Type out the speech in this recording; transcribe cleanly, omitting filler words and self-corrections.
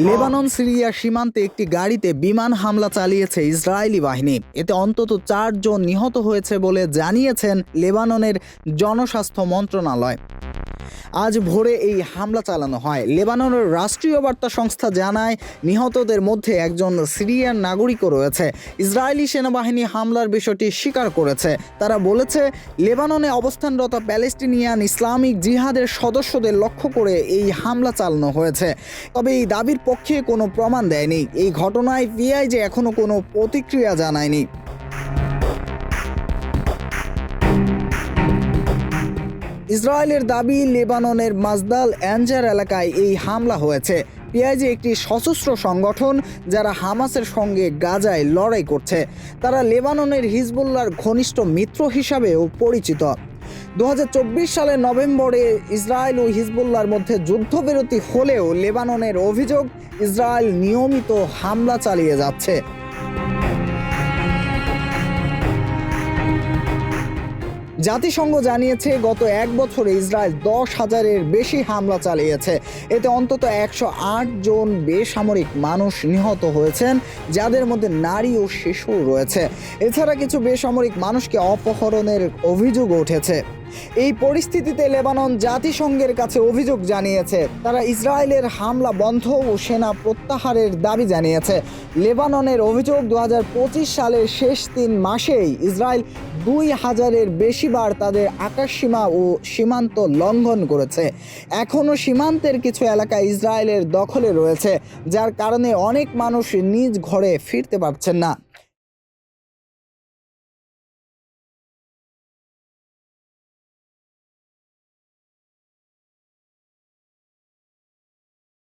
Lebanon Syria সীমান্তে একটি গাড়িতে বিমান হামলা চালিয়েছে ইসরায়েলি বাহিনী। এতে অন্তত 4 জন নিহত হয়েছে বলে জানিয়েছেন লেবাননের জনস্বাস্থ্য মন্ত্রণালয়। আজ ভোরে এই হামলা চালানো হয়। লেবাননের রাষ্ট্রীয় বার্তা সংস্থা জানায় নিহতদের মধ্যে একজন সিরিয়ান নাগরিকও রয়েছে। ইসরায়েলি সেনাবাহিনী হামলার বিষয়টি স্বীকার করেছে। তারা বলেছে লেবাননে অবস্থানরত প্যালেস্টিনিয়ান ইসলামিক জিহাদের সদস্যদের লক্ষ্য করে এই হামলা চালানো হয়েছে। তবে এই দাবির পক্ষে কোনো প্রমাণ দেয়নি। এই ঘটনায় পিআইজি এখনো কোনো প্রতিক্রিয়া জানায়নি। ইসরায়েলের দাবি, লেবাননের মাজদাল অ্যানজার এলাকায় এই হামলা হয়েছে। পিআইজি একটি সশস্ত্র সংগঠন যারা হামাসের সঙ্গে গাজায় লড়াই করছে। তারা লেবাননের হিজবুল্লাহর ঘনিষ্ঠ মিত্র হিসাবেও পরিচিত। 2024 সালের নভেম্বরে ইসরায়েল ও হিজবুল্লাহর মধ্যে যুদ্ধবিরতি হলেও লেবাননের অভিযোগ ইসরায়েল নিয়মিত হামলা চালিয়ে যাচ্ছে। জাতিসংঘ জানিয়েছে গত 1 বছরে ইসরায়েল 10,000-এর বেশি হামলা চালিয়েছে। এতে অন্তত 108 জন বেসামরিক মানুষ নিহত হয়েছেন, যাদের মধ্যে নারী ও শিশু রয়েছে। এছাড়া কিছু বেসামরিক মানুষকে অপহরণের অভিযোগ উঠেছে। এই পরিস্থিতিতে লেবানন জাতিসংঘের কাছে অভিযোগ জানিয়েছে। তারা ইসরায়েলের হামলা বন্ধ ও সেনা প্রত্যাহারের দাবি জানিয়েছে। লেবাননের অভিযোগ 2025 সালের শেষ 3 মাসেই ইসরায়েল 2000-এর বেশিবার তাদের আকাশসীমা ও সীমান্ত লঙ্ঘন করেছে। এখনও সীমান্তের কিছু এলাকা ইসরায়েলের দখলে রয়েছে, যার কারণে অনেক মানুষ নিজ ঘরে ফিরতে পারছেন না।